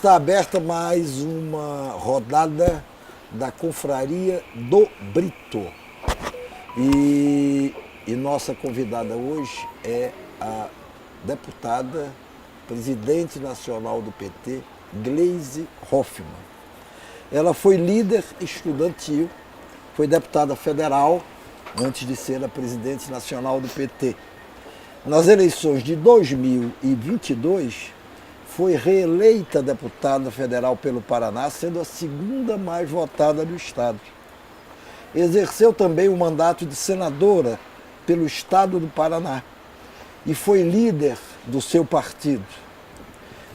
Está aberta mais uma rodada da Confraria do Brito. E nossa convidada hoje é a deputada, presidente nacional do PT, Gleisi Hoffmann. Ela foi líder estudantil, foi deputada federal, antes de ser a presidente nacional do PT. Nas eleições de 2022, foi reeleita deputada federal pelo Paraná, sendo a segunda mais votada do estado. Exerceu também o mandato de senadora pelo estado do Paraná e foi líder do seu partido,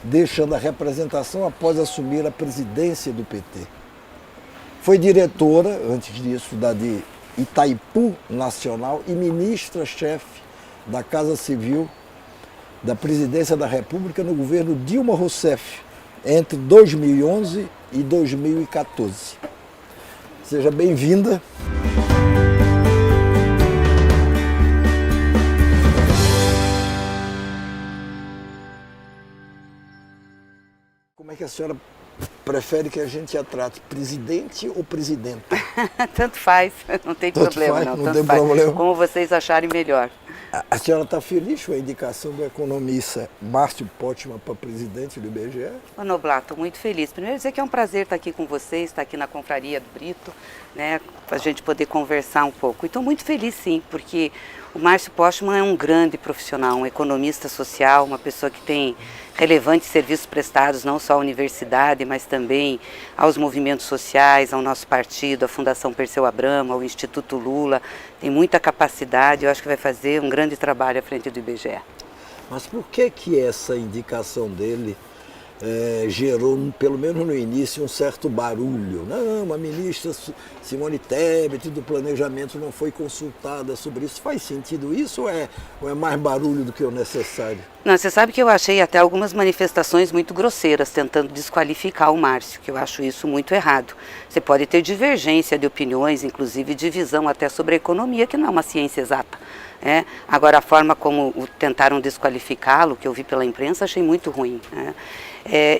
deixando a representação após assumir a presidência do PT. Foi diretora, antes disso, da de Itaipu Nacional e ministra-chefe da Casa Civil da Presidência da República no governo Dilma Rousseff, entre 2011 e 2014. Seja bem-vinda. Como é que a senhora prefere que a gente a trate? Presidente ou presidenta? Tanto faz, não tem problema. Não tem problema. Como vocês acharem melhor. A senhora está feliz com a indicação do economista Márcio Pottmann para presidente do IBGE? Ô Noblat, estou muito feliz. Primeiro dizer que é um prazer estar aqui com vocês, estar aqui na Confraria do Brito, né, para a gente poder conversar um pouco. E estou muito feliz sim, porque o Márcio Pottmann é um grande profissional, um economista social, uma pessoa que tem relevantes serviços prestados não só à universidade, mas também aos movimentos sociais, ao nosso partido, à Fundação Perseu Abramo, ao Instituto Lula. Tem muita capacidade, eu acho que vai fazer um grande trabalho à frente do IBGE. Mas por que essa indicação dele gerou, pelo menos no início, um certo barulho? Não, a ministra Simone Tebet do Planejamento não foi consultada sobre isso. Faz sentido isso ou é mais barulho do que o necessário? Não, você sabe que eu achei até algumas manifestações muito grosseiras tentando desqualificar o Márcio, que eu acho isso muito errado. Você pode ter divergência de opiniões, inclusive divisão até sobre a economia, que não é uma ciência exata. Agora, a forma como tentaram desqualificá-lo, que eu vi pela imprensa, achei muito ruim.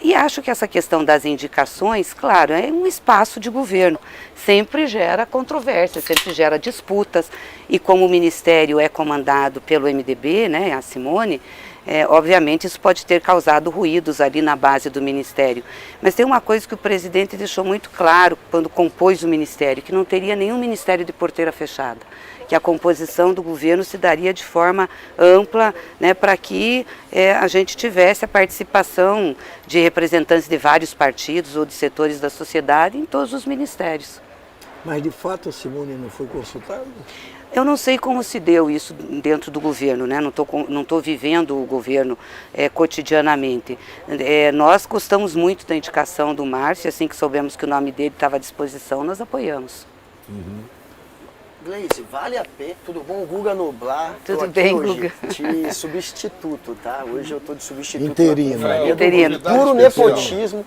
E acho que essa questão das indicações, claro, é um espaço de governo, sempre gera controvérsia, sempre gera disputas, e como o Ministério é comandado pelo MDB, né, a Simone, obviamente isso pode ter causado ruídos ali na base do Ministério. Mas tem uma coisa que o presidente deixou muito claro quando compôs o Ministério, que não teria nenhum Ministério de porteira fechada, que a composição do governo se daria de forma ampla, né, para que a gente tivesse a participação de representantes de vários partidos ou de setores da sociedade em todos os ministérios. Mas, de fato, a Simone não foi consultada? Eu não sei como se deu isso dentro do governo, né? Não tô vivendo o governo cotidianamente. Nós gostamos muito da indicação do Márcio, assim que soubemos que o nome dele estava à disposição, nós apoiamos. Uhum. Gleisi, vale a pena. Tudo bom? Guga Noblat. Tudo bem, Guga? De substituto, tá? Hoje eu estou de substituto. Interino. Interino. Puro nepotismo,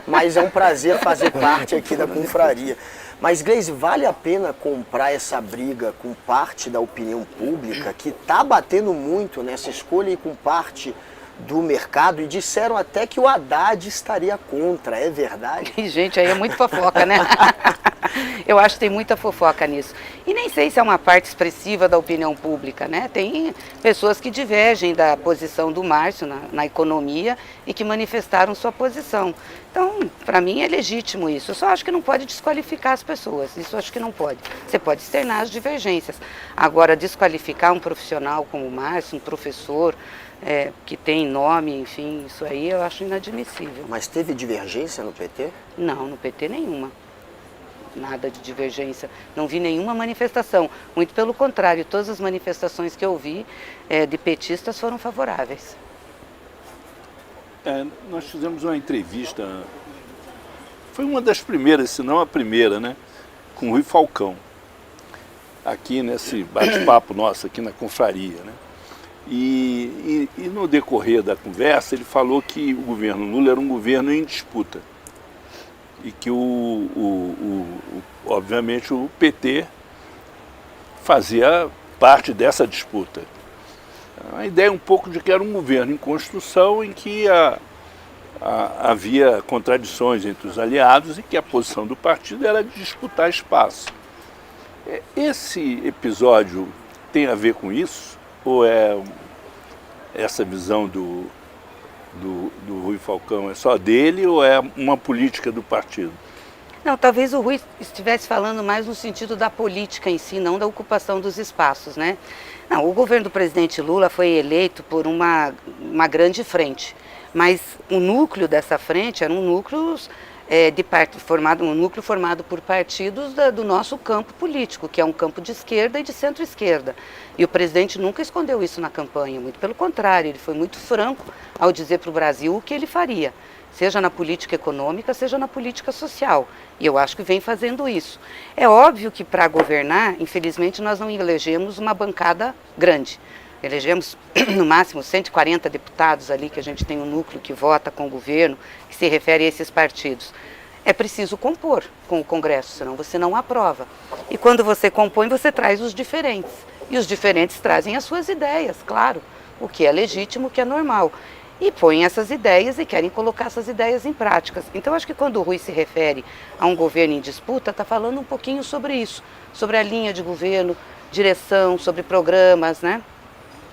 mas é um prazer fazer parte aqui da confraria. Mas, Gleisi, vale a pena comprar essa briga com parte da opinião pública, que está batendo muito nessa escolha e com parte do mercado, e disseram até que o Haddad estaria contra, é verdade? Gente, aí é muito fofoca, né? Eu acho que tem muita fofoca nisso. E nem sei se é uma parte expressiva da opinião pública, né? Tem pessoas que divergem da posição do Márcio na economia e que manifestaram sua posição. Então, para mim é legítimo isso. Eu só acho que não pode desqualificar as pessoas. Isso eu acho que não pode. Você pode externar as divergências. Agora, desqualificar um profissional como o Márcio, um professor que tem nome, enfim, isso aí eu acho inadmissível. Mas teve divergência no PT? Não, no PT nenhuma. Nada de divergência. Não vi nenhuma manifestação. Muito pelo contrário, todas as manifestações que eu vi de petistas foram favoráveis. Nós fizemos uma entrevista, foi uma das primeiras, se não a primeira, né, com o Rui Falcão, aqui nesse bate-papo nosso, aqui na confraria, né? E no decorrer da conversa ele falou que o governo Lula era um governo em disputa e que obviamente o PT fazia parte dessa disputa. A ideia é um pouco de que era um governo em construção em que havia contradições entre os aliados e que a posição do partido era de disputar espaço. Esse episódio tem a ver com isso? Ou é essa visão do Rui Falcão é só dele ou é uma política do partido? Não, talvez o Rui estivesse falando mais no sentido da política em si, não da ocupação dos espaços, né? Não, o governo do presidente Lula foi eleito por uma grande frente, mas o núcleo dessa frente era um núcleo formado por partidos do nosso campo político, que é um campo de esquerda e de centro-esquerda. E o presidente nunca escondeu isso na campanha, muito pelo contrário, ele foi muito franco ao dizer para o Brasil o que ele faria, seja na política econômica, seja na política social. E eu acho que vem fazendo isso. É óbvio que para governar, infelizmente, nós não elegemos uma bancada grande. Elegemos, no máximo, 140 deputados ali, que a gente tem um núcleo que vota com o governo, que se refere a esses partidos. É preciso compor com o Congresso, senão você não aprova. E quando você compõe, você traz os diferentes. E os diferentes trazem as suas ideias, claro, o que é legítimo, o que é normal. E põem essas ideias e querem colocar essas ideias em práticas. Então, acho que quando o Rui se refere a um governo em disputa, está falando um pouquinho sobre isso, sobre a linha de governo, direção, sobre programas, né?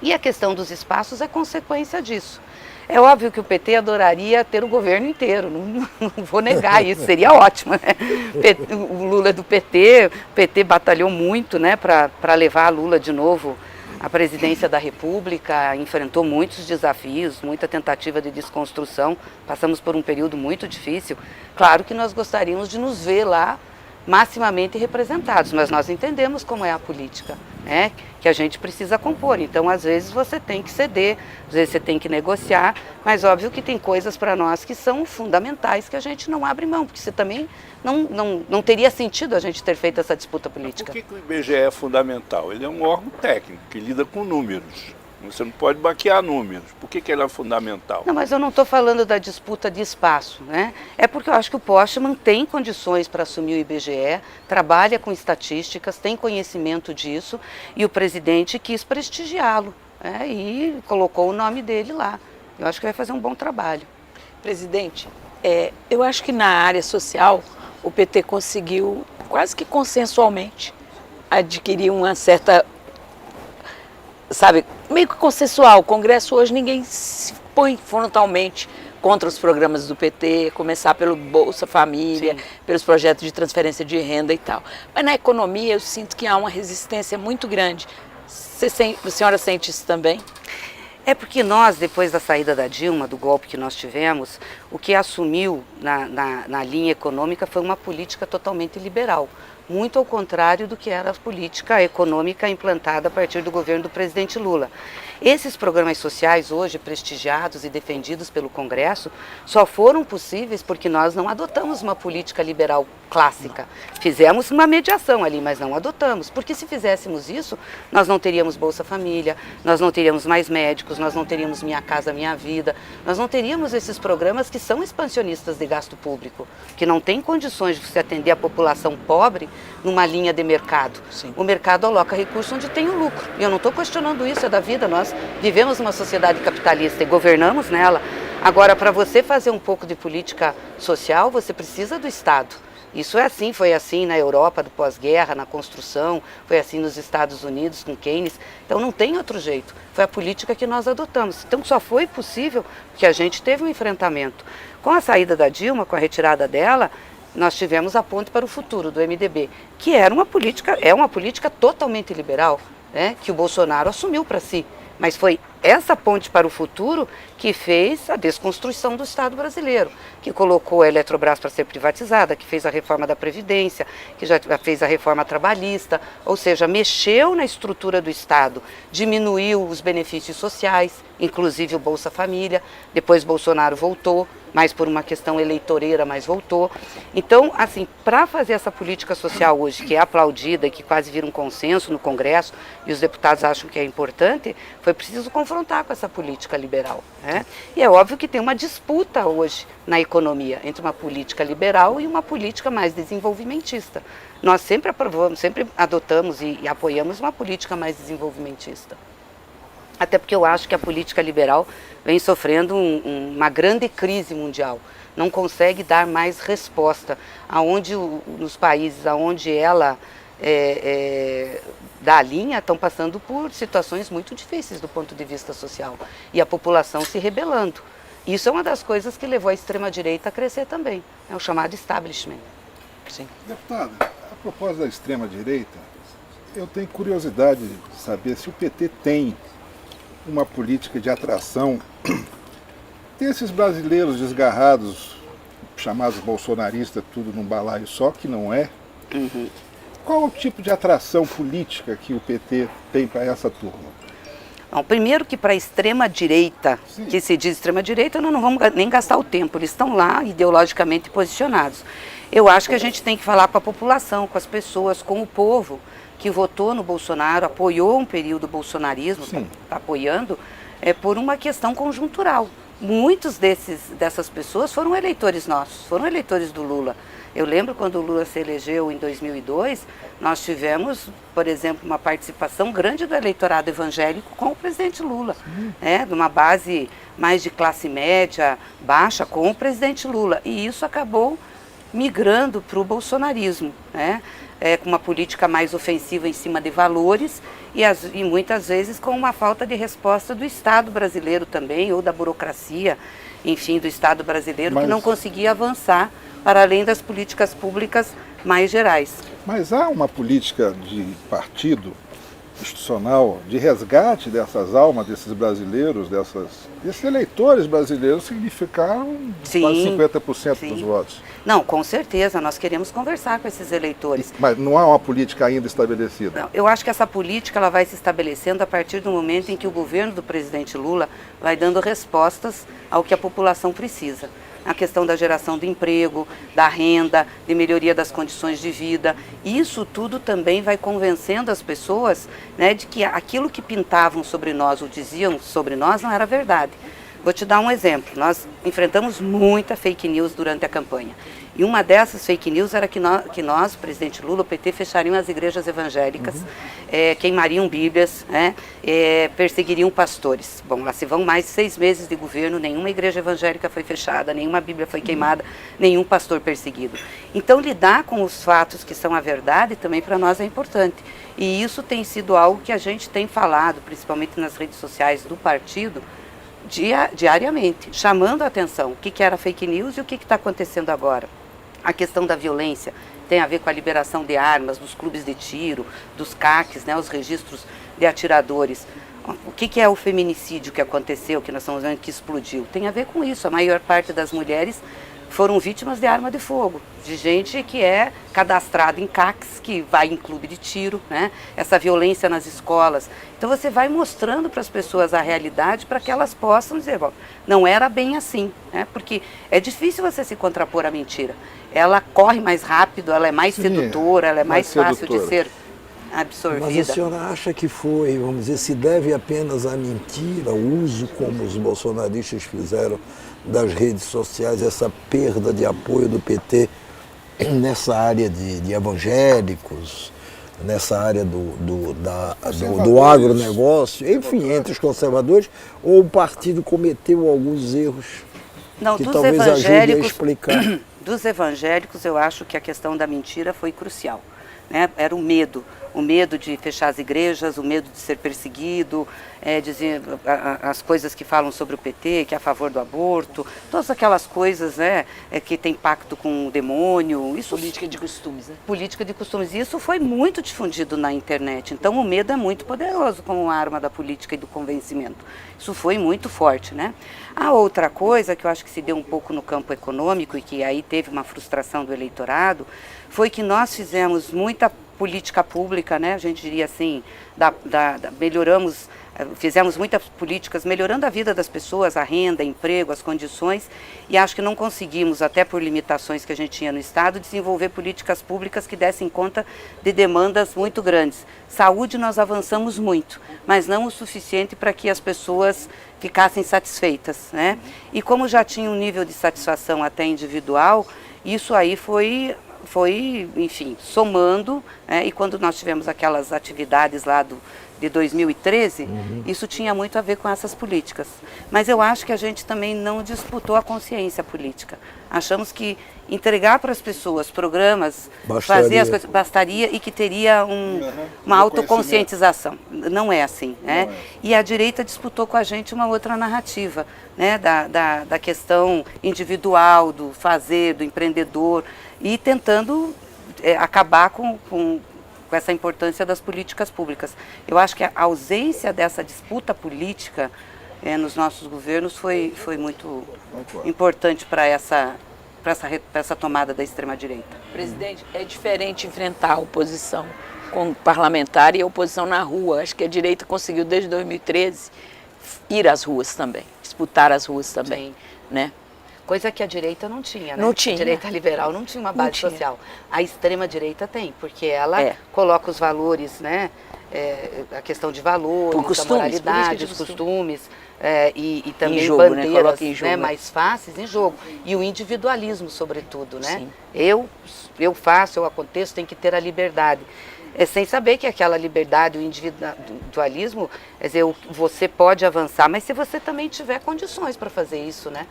E a questão dos espaços é consequência disso. É óbvio que o PT adoraria ter o governo inteiro, não vou negar isso, seria ótimo, né? O Lula é do PT, o PT batalhou muito, né, para levar Lula de novo à presidência da República, enfrentou muitos desafios, muita tentativa de desconstrução, passamos por um período muito difícil. Claro que nós gostaríamos de nos ver lá maximamente representados, mas nós entendemos como é a política, né? Que a gente precisa compor. Então, às vezes você tem que ceder, às vezes você tem que negociar, mas óbvio que tem coisas para nós que são fundamentais que a gente não abre mão, porque você também não teria sentido a gente ter feito essa disputa política. Por que o IBGE é fundamental? Ele é um órgão técnico que lida com números. Você não pode baquear números. Por que ele é fundamental? Não, mas eu não estou falando da disputa de espaço, né? É porque eu acho que o Postman tem condições para assumir o IBGE, trabalha com estatísticas, tem conhecimento disso, e o presidente quis prestigiá-lo, né? E colocou o nome dele lá. Eu acho que vai fazer um bom trabalho. Presidente, eu acho que na área social o PT conseguiu, quase que consensualmente, adquirir uma certa, sabe, meio que consensual. O Congresso hoje ninguém se põe frontalmente contra os programas do PT, começar pelo Bolsa Família, sim, pelos projetos de transferência de renda e tal. Mas na economia eu sinto que há uma resistência muito grande. A senhora sente isso também? É porque nós, depois da saída da Dilma, do golpe que nós tivemos, o que assumiu na linha econômica foi uma política totalmente liberal. Muito ao contrário do que era a política econômica implantada a partir do governo do presidente Lula. Esses programas sociais hoje prestigiados e defendidos pelo Congresso só foram possíveis porque nós não adotamos uma política liberal clássica. Fizemos uma mediação ali, mas não adotamos, porque se fizéssemos isso, nós não teríamos Bolsa Família, nós não teríamos mais médicos, nós não teríamos Minha Casa Minha Vida, nós não teríamos esses programas que são expansionistas de gasto público, que não têm condições de você atender a população pobre numa linha de mercado. Sim. O mercado aloca recursos onde tem o lucro. E eu não estou questionando isso, é da vida. Nós vivemos numa sociedade capitalista e governamos nela. Agora, para você fazer um pouco de política social, você precisa do Estado. Isso é assim, foi assim na Europa do pós-guerra, na construção, foi assim nos Estados Unidos com Keynes. Então não tem outro jeito. Foi a política que nós adotamos. Então só foi possível porque a gente teve um enfrentamento. Com a saída da Dilma, com a retirada dela, nós tivemos a Ponte para o Futuro, do MDB, que era uma política totalmente liberal, né, que o Bolsonaro assumiu para si. Mas foi essa ponte para o futuro que fez a desconstrução do Estado brasileiro, que colocou a Eletrobras para ser privatizada, que fez a reforma da Previdência, que já fez a reforma trabalhista, ou seja, mexeu na estrutura do Estado, diminuiu os benefícios sociais, inclusive o Bolsa Família, depois Bolsonaro voltou, mais por uma questão eleitoreira, mas voltou. Então, assim, para fazer essa política social hoje, que é aplaudida e que quase vira um consenso no Congresso, e os deputados acham que é importante, foi preciso confrontar com essa política liberal, né? E é óbvio que tem uma disputa hoje na economia entre uma política liberal e uma política mais desenvolvimentista. Nós sempre aprovamos, sempre adotamos e apoiamos uma política mais desenvolvimentista. Até porque eu acho que a política liberal vem sofrendo uma grande crise mundial. Não consegue dar mais resposta. Nos países onde ela dá a linha, estão passando por situações muito difíceis do ponto de vista social. E a população se rebelando. Isso é uma das coisas que levou a extrema-direita a crescer também. É o chamado establishment. Sim. Deputada, a propósito da extrema-direita, eu tenho curiosidade de saber se o PT tem uma política de atração desses brasileiros desgarrados, chamados bolsonaristas, tudo num balaio só, que não é. Uhum. Qual o tipo de atração política que o PT tem para essa turma? Bom, primeiro que para a extrema-direita, Sim. que se diz extrema-direita, nós não vamos nem gastar o tempo, eles estão lá ideologicamente posicionados. Eu acho que a gente tem que falar com a população, com as pessoas, com o povo que votou no Bolsonaro, apoiou um período do bolsonarismo, está apoiando, por uma questão conjuntural. Muitos dessas pessoas foram eleitores nossos, foram eleitores do Lula. Eu lembro quando o Lula se elegeu em 2002, nós tivemos, por exemplo, uma participação grande do eleitorado evangélico com o presidente Lula, de uma base mais de classe média, baixa, com o presidente Lula. E isso acabou migrando para o bolsonarismo, com uma política mais ofensiva em cima de valores e muitas vezes com uma falta de resposta do Estado brasileiro também, ou da burocracia, enfim, do Estado brasileiro, que não conseguia avançar para além das políticas públicas mais gerais. Mas há uma política de partido institucional de resgate dessas almas, desses brasileiros, desses eleitores brasileiros, significaram quase 50% dos votos. Não, com certeza, nós queremos conversar com esses eleitores. Mas não há uma política ainda estabelecida? Não, eu acho que essa política ela vai se estabelecendo a partir do momento em que o governo do presidente Lula vai dando respostas ao que a população precisa. A questão da geração do emprego, da renda, de melhoria das condições de vida. Isso tudo também vai convencendo as pessoas, de que aquilo que pintavam sobre nós ou diziam sobre nós não era verdade. Vou te dar um exemplo. Nós enfrentamos muita fake news durante a campanha. E uma dessas fake news era que nós, presidente Lula, o PT, fechariam as igrejas evangélicas, queimariam bíblias, perseguiriam pastores. Bom, lá se vão mais de 6 meses de governo, nenhuma igreja evangélica foi fechada, nenhuma bíblia foi queimada, nenhum pastor perseguido. Então, lidar com os fatos que são a verdade também para nós é importante. E isso tem sido algo que a gente tem falado, principalmente nas redes sociais do partido, diariamente, chamando a atenção o que era fake news e o que está acontecendo agora. A questão da violência tem a ver com a liberação de armas, dos clubes de tiro, dos CACs, os registros de atiradores. O que é o feminicídio que aconteceu, que nós estamos vendo que explodiu? Tem a ver com isso. A maior parte das mulheres foram vítimas de arma de fogo, de gente que é cadastrada em CACs, que vai em clube de tiro, essa violência nas escolas. Então você vai mostrando para as pessoas a realidade para que elas possam dizer, bom, não era bem assim, porque é difícil você se contrapor à mentira. Ela corre mais rápido, ela é mais sedutora, ela é mais fácil de ser absorvida. Mas a senhora acha que foi, vamos dizer, se deve apenas à mentira, o uso como os bolsonaristas fizeram das redes sociais, essa perda de apoio do PT nessa área de evangélicos, nessa área do agronegócio, enfim, entre os conservadores, ou o partido cometeu alguns erros que dos talvez ajude a explicar? Dos evangélicos, eu acho que a questão da mentira foi crucial. Era o medo de fechar as igrejas, o medo de ser perseguido, dizer as coisas que falam sobre o PT, que é a favor do aborto, todas aquelas coisas que tem pacto com o demônio. Isso, política de costumes. Política de costumes. Isso foi muito difundido na internet. Então o medo é muito poderoso como arma da política e do convencimento. Isso foi muito forte. A outra coisa que eu acho que se deu um pouco no campo econômico e que aí teve uma frustração do eleitorado, foi que nós fizemos muita política pública, a gente diria assim, fizemos muitas políticas melhorando a vida das pessoas, a renda, emprego, as condições, e acho que não conseguimos, até por limitações que a gente tinha no Estado, desenvolver políticas públicas que dessem conta de demandas muito grandes. Saúde nós avançamos muito, mas não o suficiente para que as pessoas ficassem satisfeitas, E como já tinha um nível de satisfação até individual, isso aí foi, enfim, somando, e quando nós tivemos aquelas atividades lá de 2013, isso tinha muito a ver com essas políticas. Mas eu acho que a gente também não disputou a consciência política. Achamos que entregar para as pessoas programas, fazer as coisas, bastaria e que teria uma autoconscientização. Não é assim, né? E a direita disputou com a gente uma outra narrativa, né? Da questão individual, do fazer, do empreendedor, e tentando acabar com essa importância das políticas públicas. Eu acho que a ausência dessa disputa política nos nossos governos foi muito importante para essa tomada da extrema-direita. Presidente, é diferente enfrentar a oposição com parlamentar e a oposição na rua. Acho que a direita conseguiu, desde 2013, ir às ruas também, disputar as ruas também, né? Coisa que a direita não tinha, né? Não tinha. A direita liberal não tinha uma base social. A extrema-direita tem, porque ela coloca os valores, né? A questão de valores, a moralidade, os costumes, e também jogo, bandeiras, né? Jogo, mais fáceis em jogo. E o individualismo, sobretudo, né? Sim. Eu faço, eu aconteço, tem que ter a liberdade. Sem saber que aquela liberdade, o individualismo, quer dizer, você pode avançar, mas se você também tiver condições para fazer isso, né?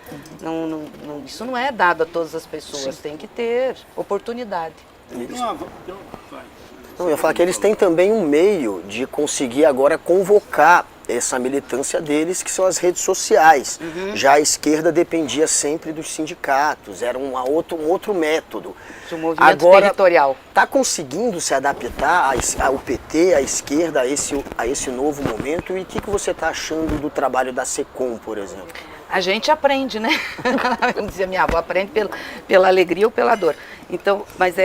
Isso não é dado a todas as pessoas, tem que ter oportunidade. Não, eu ia falar que eles têm também um meio de conseguir agora convocar essa militância deles, que são as redes sociais. Já a esquerda dependia sempre dos sindicatos, era um outro método. O movimento territorial. Está conseguindo se adaptar ao PT, à esquerda, a esse novo momento? E o que você está achando do trabalho da SECOM, por exemplo? A gente aprende, né? Como dizia minha avó, aprende pela alegria ou pela dor. Então, mas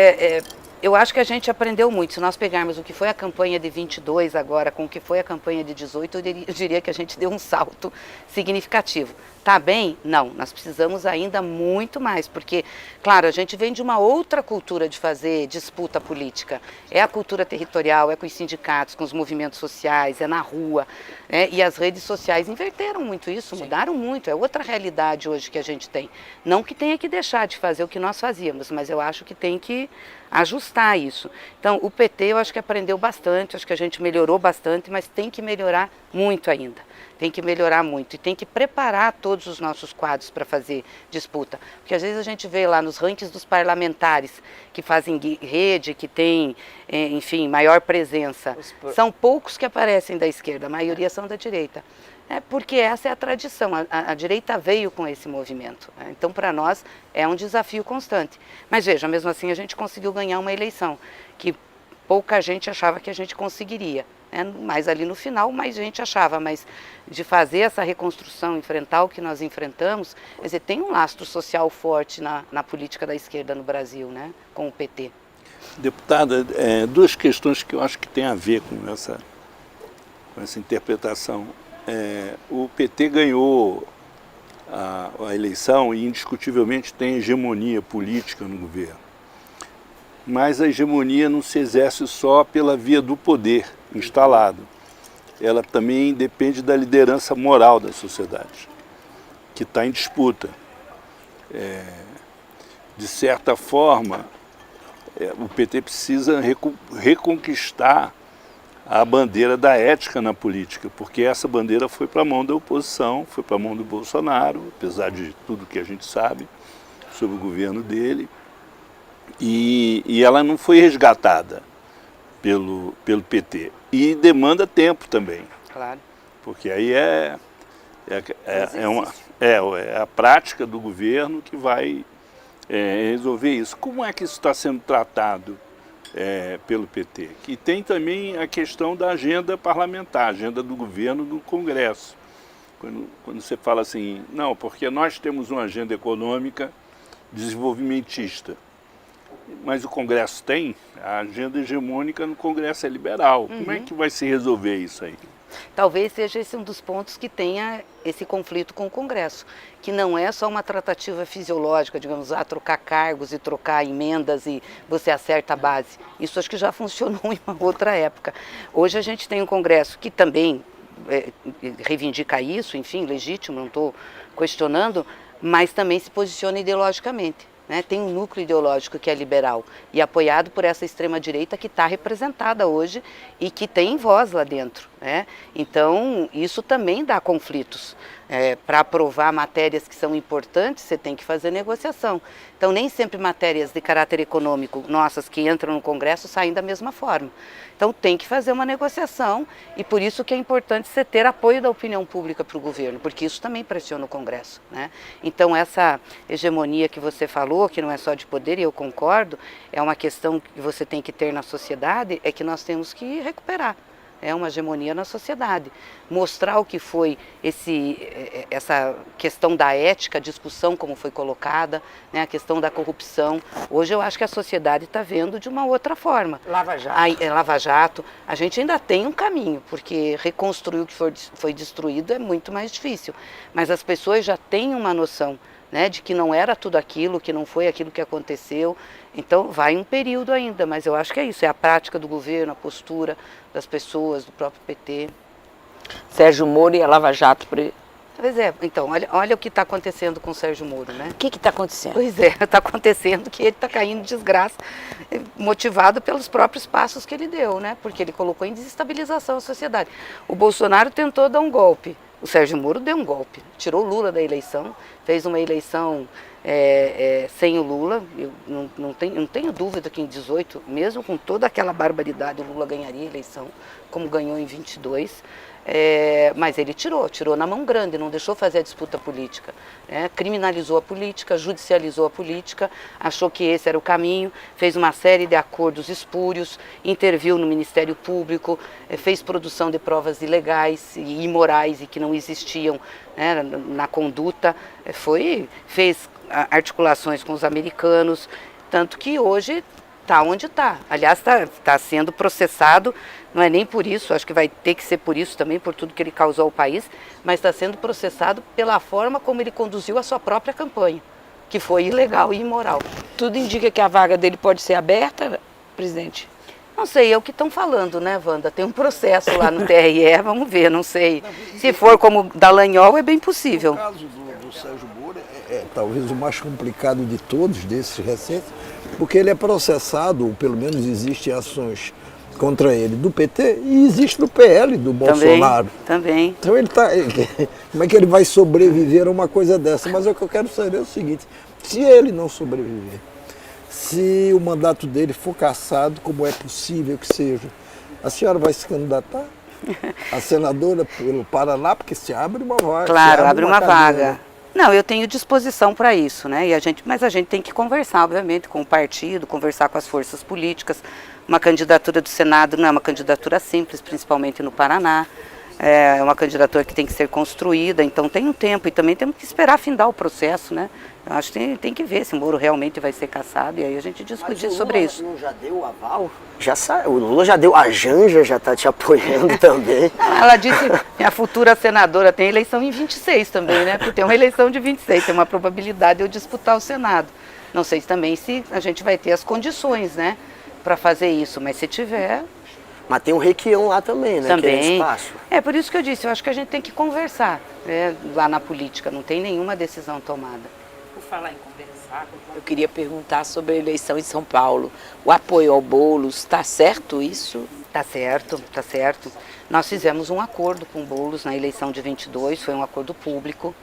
eu acho que a gente aprendeu muito. Se nós pegarmos o que foi a campanha de 22 agora com o que foi a campanha de 18, eu diria que a gente deu um salto significativo. Tá bem? Não. Nós precisamos ainda muito mais, porque, claro, a gente vem de uma outra cultura de fazer disputa política. É a cultura territorial, é com os sindicatos, com os movimentos sociais, é na rua, né? E as redes sociais inverteram muito isso, mudaram muito. É outra realidade hoje que a gente tem. Não que tenha que deixar de fazer o que nós fazíamos, mas eu acho que tem que ajustar isso. Então, o PT eu acho que aprendeu bastante, acho que a gente melhorou bastante, mas tem que melhorar muito ainda. Tem que melhorar muito e tem que preparar todos os nossos quadros para fazer disputa. Porque às vezes a gente vê lá nos rankings dos parlamentares que fazem rede, que tem, enfim, maior presença. São poucos que aparecem da esquerda, a maioria são da direita. Porque essa é a tradição, a direita veio com esse movimento. Né? Então, para nós, é um desafio constante. Mas veja, mesmo assim, a gente conseguiu ganhar uma eleição que pouca gente achava que a gente conseguiria. Mas ali no final, mais gente achava, mas de fazer essa reconstrução, enfrentar o que nós enfrentamos, quer dizer, tem um lastro social forte na política da esquerda no Brasil, né, com o PT. Deputada, duas questões que eu acho que tem a ver com essa interpretação. O PT ganhou a eleição e indiscutivelmente tem hegemonia política no governo. Mas a hegemonia não se exerce só pela via do poder instalado. Ela também depende da liderança moral da sociedade, que está em disputa. De certa forma, o PT precisa reconquistar a bandeira da ética na política, porque essa bandeira foi para a mão da oposição, foi para a mão do Bolsonaro, apesar de tudo que a gente sabe sobre o governo dele. E ela não foi resgatada pelo PT. E demanda tempo também. Claro. Porque aí é a prática do governo que vai resolver isso. Como é que isso está sendo tratado pelo PT? Que tem também a questão da agenda parlamentar, a agenda do governo no Congresso. Quando você fala assim, não, porque nós temos uma agenda econômica desenvolvimentista. Mas o Congresso tem, a agenda hegemônica no Congresso é liberal. Como é que vai se resolver isso aí? Talvez seja esse um dos pontos que tenha esse conflito com o Congresso, que não é só uma tratativa fisiológica, digamos, trocar cargos e trocar emendas e você acerta a base. Isso acho que já funcionou em uma outra época. Hoje a gente tem um Congresso que também reivindica isso, enfim, legítimo, não estou questionando, mas também se posiciona ideologicamente. Tem um núcleo ideológico que é liberal e apoiado por essa extrema-direita que está representada hoje e que tem voz lá dentro. né? Então, isso também dá conflitos. Para aprovar matérias que são importantes, você tem que fazer negociação. Então, nem sempre matérias de caráter econômico nossas que entram no Congresso saem da mesma forma. Então, tem que fazer uma negociação e por isso que é importante você ter apoio da opinião pública para o governo, porque isso também pressiona o Congresso, né? Então, essa hegemonia que você falou, que não é só de poder, e eu concordo, é uma questão que você tem que ter na sociedade, é que nós temos que recuperar. É uma hegemonia na sociedade. Mostrar o que foi essa questão da ética, a discussão como foi colocada, né, a questão da corrupção. Hoje eu acho que a sociedade está vendo de uma outra forma. Lava Jato. Lava Jato. A gente ainda tem um caminho, porque reconstruir o que foi destruído é muito mais difícil. Mas as pessoas já têm uma noção, né, de que não era tudo aquilo, que não foi aquilo que aconteceu. Então vai um período ainda, mas eu acho que é isso, é a prática do governo, a postura das pessoas, do próprio PT. Sérgio Moro e a Lava Jato. Pois é, então, olha o que está acontecendo com o Sérgio Moro, né? O que está acontecendo? Pois é, está acontecendo que ele está caindo em desgraça, motivado pelos próprios passos que ele deu, né? Porque ele colocou em desestabilização a sociedade. O Bolsonaro tentou dar um golpe, o Sérgio Moro deu um golpe, tirou o Lula da eleição, fez uma eleição sem o Lula. Eu não tenho dúvida que em 18, mesmo com toda aquela barbaridade, o Lula ganharia a eleição, como ganhou em 22. Mas ele tirou na mão grande, não deixou fazer a disputa política, né? Criminalizou a política, judicializou a política, achou que esse era o caminho, fez uma série de acordos espúrios, interviu no Ministério Público, fez produção de provas ilegais e imorais e que não existiam, né, na conduta, fez articulações com os americanos, tanto que hoje está onde está. Aliás, está sendo processado, não é nem por isso, acho que vai ter que ser por isso também, por tudo que ele causou ao país, mas está sendo processado pela forma como ele conduziu a sua própria campanha, que foi ilegal e imoral. Tudo indica que a vaga dele pode ser aberta, presidente? Não sei, é o que estão falando, né, Wanda? Tem um processo lá no TRE, vamos ver, não sei. Se for como Dallagnol, é bem possível. O caso do Sérgio Moro é talvez o mais complicado de todos, desses recentes, porque ele é processado, ou pelo menos existem ações contra ele do PT e existe do PL, do Bolsonaro. Também. Então como é que ele vai sobreviver a uma coisa dessa? Mas o que eu quero saber é o seguinte, se ele não sobreviver, se o mandato dele for cassado, como é possível que seja, a senhora vai se candidatar a senadora pelo Paraná, porque se abre uma vaga. Claro, abre uma vaga. Não, eu tenho disposição para isso, né? Mas a gente tem que conversar, obviamente, com o partido, conversar com as forças políticas. Uma candidatura do Senado não é uma candidatura simples, principalmente no Paraná. É uma candidatura que tem que ser construída, então tem um tempo e também temos que esperar findar o processo, né? Eu acho que tem que ver se o Moro realmente vai ser cassado e aí a gente discutir sobre isso. O Lula já deu o aval? O Lula já deu, a Janja já está te apoiando também. Ela disse, a futura senadora tem eleição em 26 também, né? Porque tem uma eleição de 26, tem uma probabilidade de eu disputar o Senado. Não sei também se a gente vai ter as condições, né, para fazer isso, mas se tiver... Mas tem um Requião lá também, né? Também. Espaço. É por isso que eu disse, eu acho que a gente tem que conversar, né, lá na política, não tem nenhuma decisão tomada. Por falar em conversar, eu queria perguntar sobre a eleição em São Paulo. O apoio ao Boulos, está certo isso? Tá certo, tá certo. Nós fizemos um acordo com o Boulos na eleição de 22, foi um acordo público.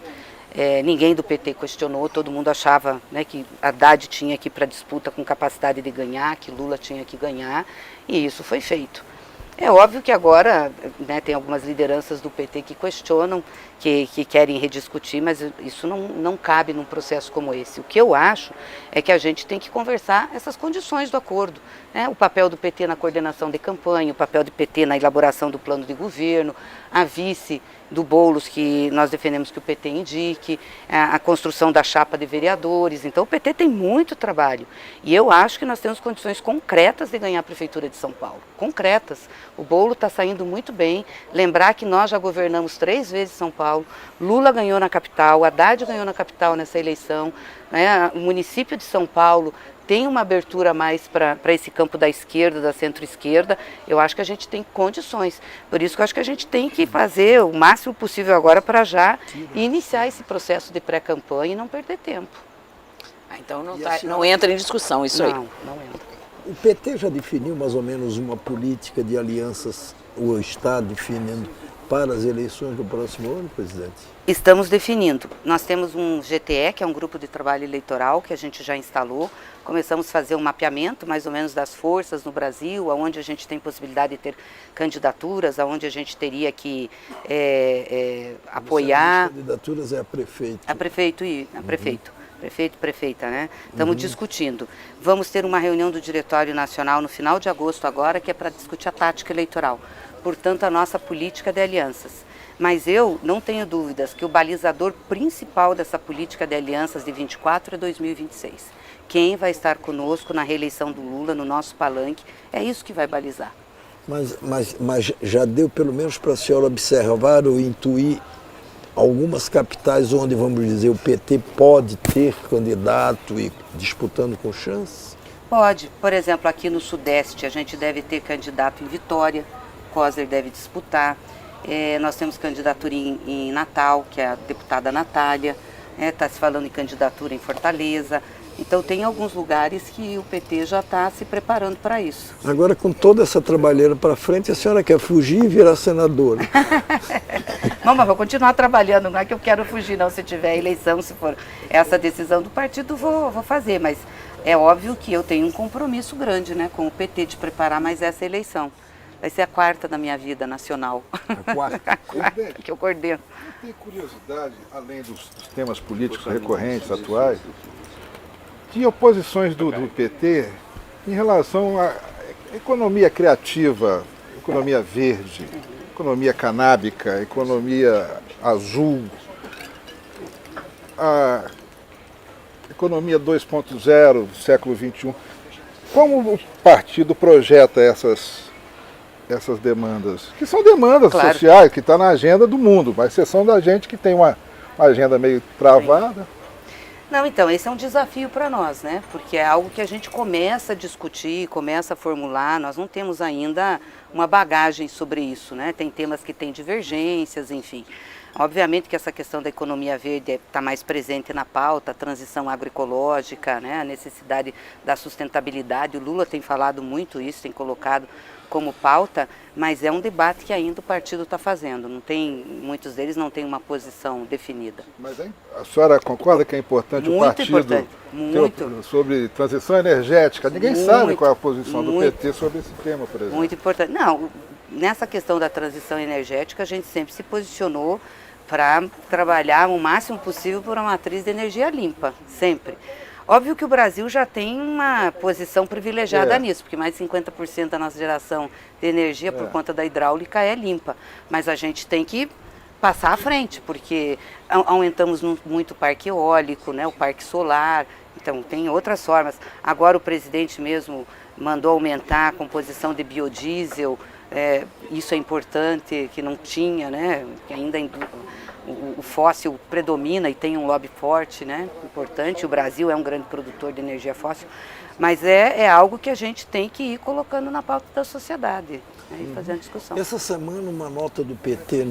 Ninguém do PT questionou, todo mundo achava, né, que Haddad tinha que ir para a disputa com capacidade de ganhar, que Lula tinha que ganhar, e isso foi feito. É óbvio que agora, né, tem algumas lideranças do PT que questionam, que querem rediscutir, mas isso não cabe num processo como esse. O que eu acho é que a gente tem que conversar essas condições do acordo, né? O papel do PT na coordenação de campanha, o papel do PT na elaboração do plano de governo, a vice do Boulos, que nós defendemos que o PT indique, a construção da chapa de vereadores. Então o PT tem muito trabalho e eu acho que nós temos condições concretas de ganhar a Prefeitura de São Paulo, concretas. O Boulos está saindo muito bem, lembrar que nós já governamos 3 vezes São Paulo, Lula ganhou na capital, Haddad ganhou na capital nessa eleição, né? O município de São Paulo tem uma abertura mais para esse campo da esquerda, da centro-esquerda. Eu acho que a gente tem condições. Por isso que eu acho que a gente tem que fazer o máximo possível agora para já iniciar esse processo de pré-campanha e não perder tempo. Então não entra em discussão isso aí. Não entra. O PT já definiu mais ou menos uma política de alianças, ou está definindo, para as eleições do próximo ano, presidente? Estamos definindo. Nós temos um GTE, que é um grupo de trabalho eleitoral, que a gente já instalou. Começamos a fazer um mapeamento, mais ou menos, das forças no Brasil, onde a gente tem possibilidade de ter candidaturas, onde a gente teria que apoiar. As candidaturas é a prefeito. A prefeito e a prefeito. Prefeito e prefeita, né? Estamos discutindo. Vamos ter uma reunião do Diretório Nacional no final de agosto agora, que é para discutir a tática eleitoral. Portanto, a nossa política de alianças. Mas eu não tenho dúvidas que o balizador principal dessa política de alianças de 24 é 2026. Quem vai estar conosco na reeleição do Lula, no nosso palanque, é isso que vai balizar. Mas já deu pelo menos para a senhora observar ou intuir algumas capitais onde, vamos dizer, o PT pode ter candidato e disputando com chance? Pode. Por exemplo, aqui no Sudeste, a gente deve ter candidato em Vitória, Coser deve disputar. Nós temos candidatura em Natal, que é a deputada Natália. Está se falando em candidatura em Fortaleza. Então, tem alguns lugares que o PT já está se preparando para isso. Agora, com toda essa trabalheira para frente, a senhora quer fugir e virar senadora? Mamãe, vou continuar trabalhando, não é que eu quero fugir, não. Se tiver eleição, se for essa decisão do partido, vou fazer. Mas é óbvio que eu tenho um compromisso grande, né, com o PT de preparar mais essa eleição. Vai ser a 4ª da minha vida nacional. A 4ª? A 4ª que eu coordeno. Eu tenho curiosidade, além dos temas políticos recorrentes, atuais, de oposições do PT em relação à economia criativa, economia verde, economia canábica, economia azul, a economia 2.0 do século XXI. Como o partido projeta essas demandas? Que são demandas sociais, que estão na agenda do mundo, à exceção da gente que tem uma agenda meio travada. Não, então, esse é um desafio para nós, né? Porque é algo que a gente começa a discutir, começa a formular, nós não temos ainda uma bagagem sobre isso, né? Tem temas que têm divergências, enfim. Obviamente que essa questão da economia verde está mais presente na pauta, a transição agroecológica, né? A necessidade da sustentabilidade. O Lula tem falado muito isso, tem colocado como pauta, mas é um debate que ainda o partido está fazendo. Não tem, muitos deles não têm uma posição definida. Mas a senhora concorda que é importante o partido ter sobre transição energética? Ninguém sabe qual é a posição do PT sobre esse tema, por exemplo. Muito importante. Não, nessa questão da transição energética, a gente sempre se posicionou para trabalhar o máximo possível por uma matriz de energia limpa, sempre. Óbvio que o Brasil já tem uma posição privilegiada nisso, porque mais de 50% da nossa geração de energia por conta da hidráulica é limpa. Mas a gente tem que passar à frente, porque aumentamos muito o parque eólico, né, o parque solar, então tem outras formas. Agora o presidente mesmo mandou aumentar a composição de biodiesel, isso é importante, que não tinha, né, que ainda o fóssil predomina e tem um lobby forte, né, importante. O Brasil é um grande produtor de energia fóssil, mas é algo que a gente tem que ir colocando na pauta da sociedade, né, e fazendo discussão. Essa semana uma nota do PT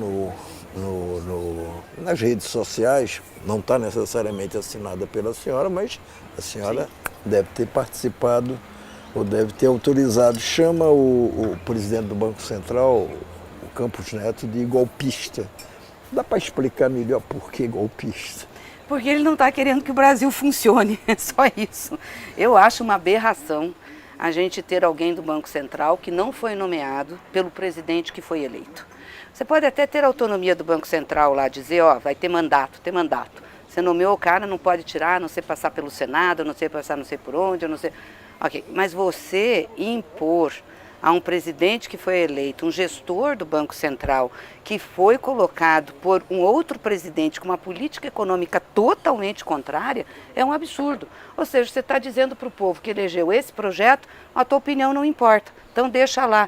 nas redes sociais, não está necessariamente assinada pela senhora, mas a senhora deve ter participado ou deve ter autorizado, chama o presidente do Banco Central, o Campos Neto, de golpista. Dá para explicar melhor por que golpista? Porque ele não está querendo que o Brasil funcione, é só isso. Eu acho uma aberração a gente ter alguém do Banco Central que não foi nomeado pelo presidente que foi eleito. Você pode até ter autonomia do Banco Central lá, dizer, vai ter mandato. Você nomeou o cara, não pode tirar, a não ser passar pelo Senado, a não ser passar não sei por onde, a não ser... Ok, mas você impor a um presidente que foi eleito, um gestor do Banco Central, que foi colocado por um outro presidente com uma política econômica totalmente contrária, é um absurdo. Ou seja, você está dizendo para o povo que elegeu esse projeto, a tua opinião não importa, então deixa lá.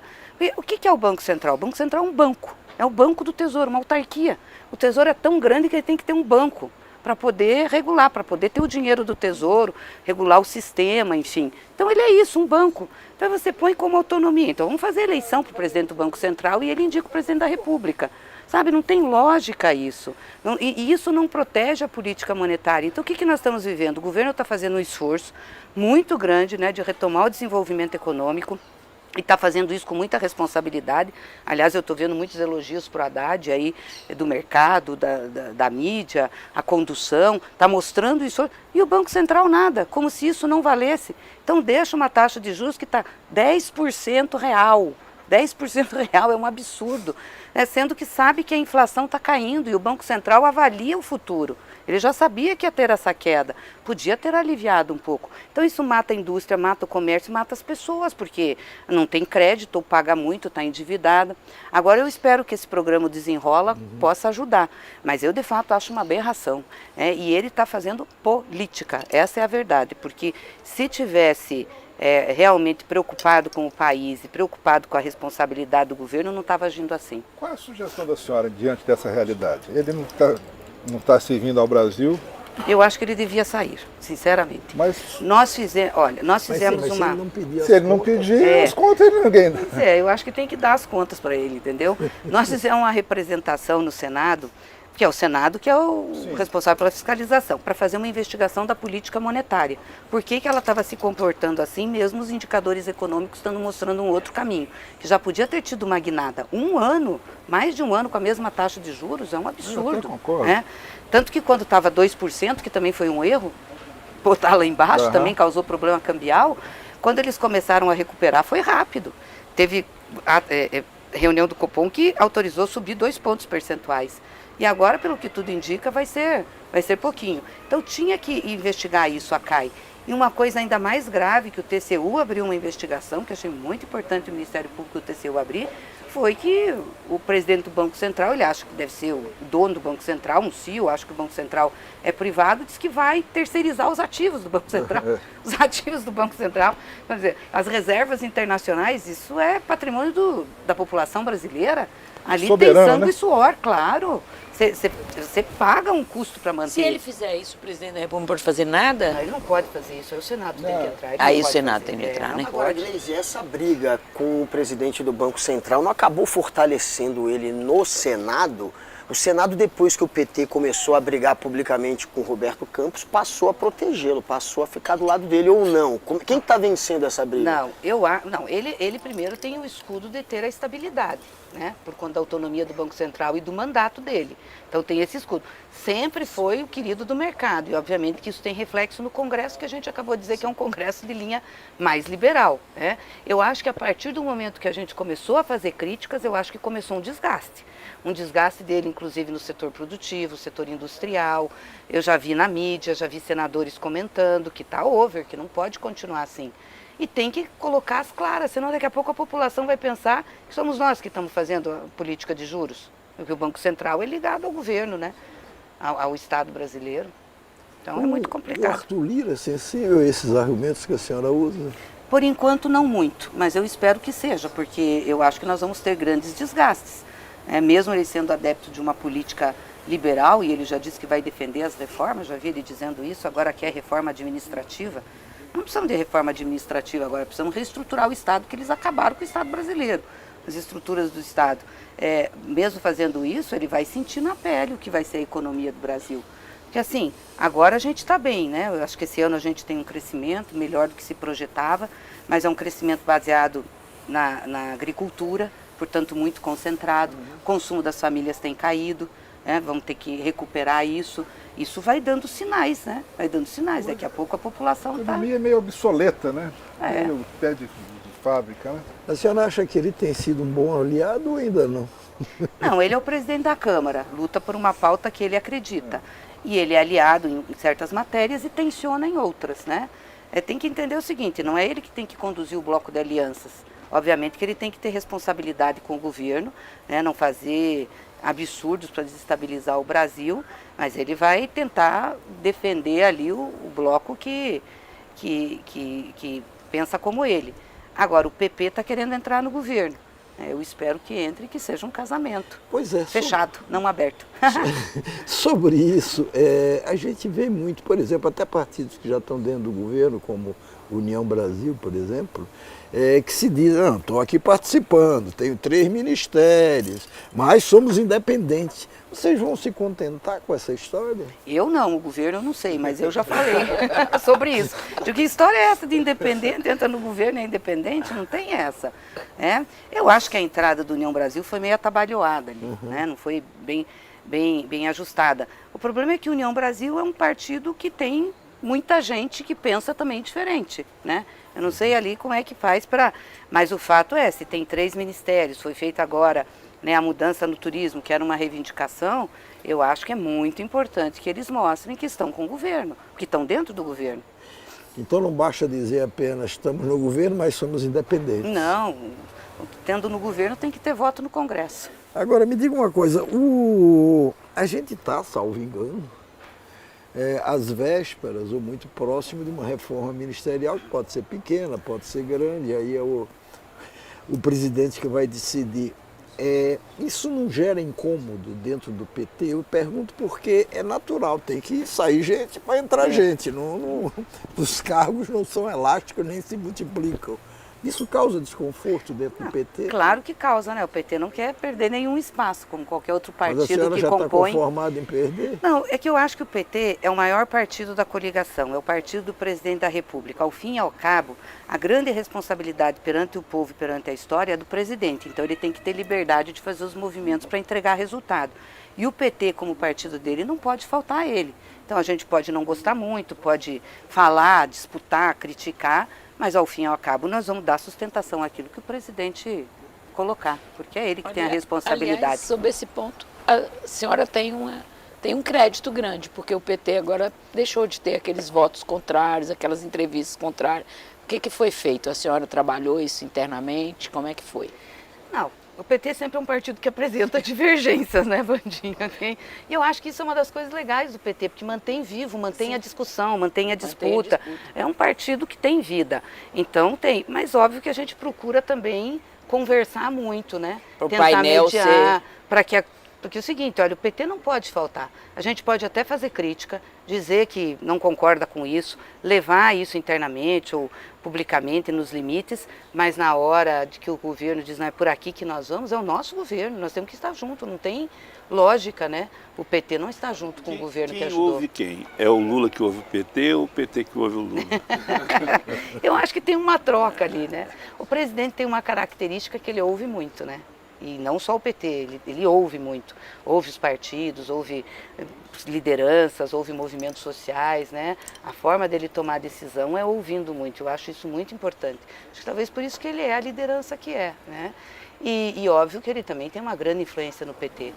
O que é o Banco Central? O Banco Central é um banco, é o Banco do Tesouro, uma autarquia. O Tesouro é tão grande que ele tem que ter um banco para poder regular, para poder ter o dinheiro do Tesouro, regular o sistema, enfim. Então ele é isso, um banco. Então você põe como autonomia. Então vamos fazer eleição para o presidente do Banco Central e ele indica o presidente da República. Sabe, não tem lógica isso. E isso não protege a política monetária. Então, o que nós estamos vivendo? O governo está fazendo um esforço muito grande, né, de retomar o desenvolvimento econômico, e está fazendo isso com muita responsabilidade. Aliás, eu estou vendo muitos elogios para o Haddad aí, do mercado, da mídia, a condução, está mostrando isso. E o Banco Central nada, como se isso não valesse. Então deixa uma taxa de juros que está 10% real. 10% real é um absurdo, né? Sendo que sabe que a inflação está caindo e o Banco Central avalia o futuro. Ele já sabia que ia ter essa queda, podia ter aliviado um pouco. Então isso mata a indústria, mata o comércio, mata as pessoas, porque não tem crédito, ou paga muito, está endividada. Agora eu espero que esse programa Desenrola possa ajudar, mas eu de fato acho uma aberração, né? E ele está fazendo política, essa é a verdade, porque se tivesse realmente preocupado com o país e preocupado com a responsabilidade do governo, não estava agindo assim. Qual é a sugestão da senhora diante dessa realidade? Ele não está servindo ao Brasil? Eu acho que ele devia sair, sinceramente. Mas nós fizemos mas uma... se ele não pedir, as contas ele ninguém. Pois eu acho que tem que dar as contas para ele, entendeu? Nós fizemos uma representação no Senado, que é o Senado que é o responsável pela fiscalização, para fazer uma investigação da política monetária. Por que ela estava se comportando assim, mesmo os indicadores econômicos estando mostrando um outro caminho? Que já podia ter tido uma guinada. Mais de um ano com a mesma taxa de juros, é um absurdo. Eu concordo. Né? Tanto que quando estava 2%, que também foi um erro, botar lá embaixo, também causou problema cambial, quando eles começaram a recuperar foi rápido. Teve reunião do Copom que autorizou subir 2 pontos percentuais. E agora, pelo que tudo indica, vai ser pouquinho. Então tinha que investigar isso, a CAI. E uma coisa ainda mais grave, que o TCU abriu uma investigação, que eu achei muito importante o Ministério Público e o TCU abrir, foi que o presidente do Banco Central, ele acha que deve ser o dono do Banco Central, um CEO, acho que o Banco Central é privado, disse que vai terceirizar os ativos do Banco Central. Os ativos do Banco Central, quer dizer, as reservas internacionais, isso é patrimônio da população brasileira. Ali soberano, tem sangue, né? E suor, claro. Você paga um custo para manter. Se ele fizer isso, o presidente da República não pode fazer nada? Ele não pode fazer isso, aí o Senado tem que entrar. Aí o Senado tem que entrar, né? Agora, Gleisi, essa briga com o presidente do Banco Central não acabou fortalecendo ele no Senado? O Senado, depois que o PT começou a brigar publicamente com o Roberto Campos, passou a protegê-lo, passou a ficar do lado dele ou não? Quem está vencendo essa briga? Ele primeiro tem o escudo de ter a estabilidade, né? Por conta da autonomia do Banco Central e do mandato dele. Então tem esse escudo. Sempre foi o querido do mercado e obviamente que isso tem reflexo no Congresso, que a gente acabou de dizer que é um Congresso de linha mais liberal, né? Eu acho que a partir do momento que a gente começou a fazer críticas, eu acho que começou um desgaste. Um desgaste dele, inclusive, no setor produtivo, setor industrial. Eu já vi na mídia, já vi senadores comentando que está over, que não pode continuar assim. E tem que colocar as claras, senão daqui a pouco a população vai pensar que somos nós que estamos fazendo a política de juros. Porque o Banco Central é ligado ao governo, né? Ao Estado brasileiro. Então é muito O complicado. Arthur Lira é sensível a esses argumentos que a senhora usa? Por enquanto não muito, mas eu espero que seja, porque eu acho que nós vamos ter grandes desgastes. Mesmo ele sendo adepto de uma política liberal, e ele já disse que vai defender as reformas, já vi ele dizendo isso, agora quer reforma administrativa. Não precisamos de reforma administrativa agora, precisamos reestruturar o Estado, que eles acabaram com o Estado brasileiro, as estruturas do Estado. Mesmo fazendo isso, ele vai sentir na pele o que vai ser a economia do Brasil. Porque assim, agora a gente está bem, né? Eu acho que esse ano a gente tem um crescimento melhor do que se projetava, mas é um crescimento baseado na agricultura, portanto muito concentrado, o consumo das famílias tem caído, né? Vamos ter que recuperar isso. Isso vai dando sinais, né? Vai dando sinais. Daqui a pouco a população está... A economia é meio obsoleta, né? É. Meio pé de fábrica, né? A senhora acha que ele tem sido um bom aliado ou ainda não? Não, ele é o presidente da Câmara, luta por uma pauta que ele acredita. E ele é aliado em certas matérias e tensiona em outras, né? Tem que entender o seguinte, não é ele que tem que conduzir o bloco de alianças. Obviamente que ele tem que ter responsabilidade com o governo, né? Não fazer absurdos para desestabilizar o Brasil, mas ele vai tentar defender ali o bloco que pensa como ele. Agora, o PP está querendo entrar no governo. Eu espero que entre e que seja um casamento. Pois é. Fechado, não aberto. Sobre isso, a gente vê muito, por exemplo, até partidos que já estão dentro do governo, como União Brasil, por exemplo, que se diz, não, estou aqui participando, tenho 3 ministérios, mas somos independentes. Vocês vão se contentar com essa história? Eu não, o governo eu não sei, mas eu já falei sobre isso. De que história é essa de independente, entra no governo e é independente? Não tem essa. Eu acho que a entrada do União Brasil foi meio atabalhoada ali, né? Não foi bem ajustada. O problema é que a União Brasil é um partido que tem muita gente que pensa também diferente, né? Eu não sei ali como é que faz para... Mas o fato é, se tem 3 ministérios, foi feita agora, né, a mudança no turismo, que era uma reivindicação, eu acho que é muito importante que eles mostrem que estão com o governo, que estão dentro do governo. Então não basta dizer apenas estamos no governo, mas somos independentes. Não, tendo no governo tem que ter voto no Congresso. Agora me diga uma coisa, a gente está, salvo engano, às vésperas ou muito próximo de uma reforma ministerial que pode ser pequena, pode ser grande, aí é o presidente que vai decidir. Isso não gera incômodo dentro do PT? Eu pergunto porque é natural, tem que sair gente para entrar gente. Os cargos não são elásticos nem se multiplicam. Isso causa desconforto dentro do PT? Claro que causa, né? O PT não quer perder nenhum espaço, como qualquer outro partido que compõe. Mas a senhora já está conformada em perder? Não, é que eu acho que o PT é o maior partido da coligação, é o partido do presidente da República. Ao fim e ao cabo, a grande responsabilidade perante o povo e perante a história é do presidente. Então ele tem que ter liberdade de fazer os movimentos para entregar resultado. E o PT, como partido dele, não pode faltar a ele. Então a gente pode não gostar muito, pode falar, disputar, criticar, mas ao fim e ao cabo nós vamos dar sustentação àquilo que o presidente colocar, porque é ele que tem a responsabilidade. Aliás, sobre esse ponto, a senhora tem um crédito grande, porque o PT agora deixou de ter aqueles votos contrários, aquelas entrevistas contrárias. O que foi feito? A senhora trabalhou isso internamente? Como é que foi? Não, o PT sempre é um partido que apresenta divergências, né, Vandinha? E eu acho que isso é uma das coisas legais do PT, porque mantém vivo, mantém a discussão, mantém a disputa. É um partido que tem vida. Então tem, mas óbvio que a gente procura também conversar muito, né? Tentar mediar, porque é o seguinte, olha, o PT não pode faltar. A gente pode até fazer crítica, dizer que não concorda com isso, levar isso internamente ou publicamente nos limites, mas na hora de que o governo diz, não é por aqui que nós vamos, é o nosso governo, nós temos que estar junto, não tem lógica, né? O PT não está junto com o governo que ajudou. Quem ouve quem? É o Lula que ouve o PT ou o PT que ouve o Lula? Eu acho que tem uma troca ali, né? O presidente tem uma característica que ele ouve muito, né? E não só o PT, ele ouve muito. Ouve os partidos, ouve lideranças, ouve movimentos sociais, né? A forma dele tomar decisão é ouvindo muito. Eu acho isso muito importante. Acho que talvez por isso que ele é a liderança que é, né? E óbvio que ele também tem uma grande influência no PT.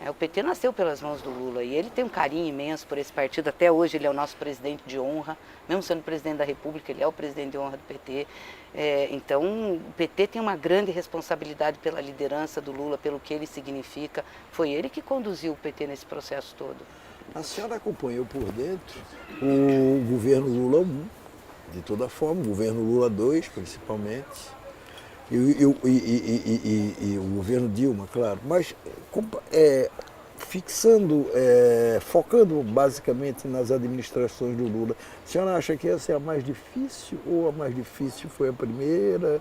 O PT nasceu pelas mãos do Lula e ele tem um carinho imenso por esse partido. Até hoje ele é o nosso presidente de honra, mesmo sendo presidente da República, ele é o presidente de honra do PT. Então o PT tem uma grande responsabilidade pela liderança do Lula, pelo que ele significa. Foi ele que conduziu o PT nesse processo todo. A senhora acompanhou por dentro o governo Lula 1, de toda forma, o governo Lula 2 principalmente. E o governo Dilma, claro, mas focando basicamente nas administrações do Lula, a senhora acha que essa é a mais difícil ou a mais difícil foi a primeira?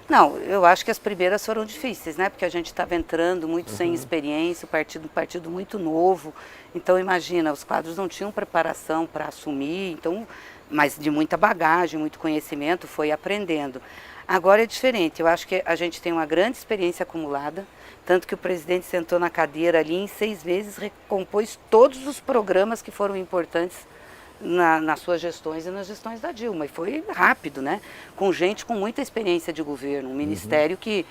Não, eu acho que as primeiras foram difíceis, né? Porque a gente estava entrando muito sem experiência, um partido muito novo. Então, imagina, os quadros não tinham preparação para assumir, então, mas de muita bagagem, muito conhecimento, foi aprendendo. Agora é diferente, eu acho que a gente tem uma grande experiência acumulada, tanto que o presidente sentou na cadeira ali em 6 meses, recompôs todos os programas que foram importantes nas suas gestões e nas gestões da Dilma. E foi rápido, né? Com gente com muita experiência de governo, um ministério que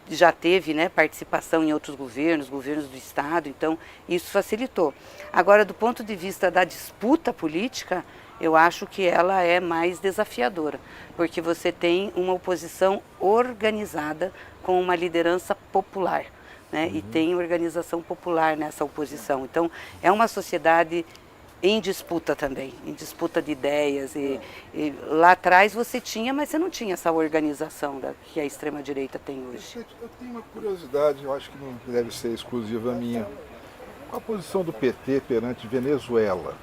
já teve, né, participação em outros governos do Estado, então isso facilitou. Agora, do ponto de vista da disputa política, eu acho que ela é mais desafiadora, porque você tem uma oposição organizada com uma liderança popular, né? E tem organização popular nessa oposição. Então, é uma sociedade em disputa também, em disputa de ideias. E lá atrás você tinha, mas você não tinha essa organização que a extrema-direita tem hoje. Eu tenho uma curiosidade, eu acho que não deve ser exclusiva minha. Qual a posição do PT perante Venezuela?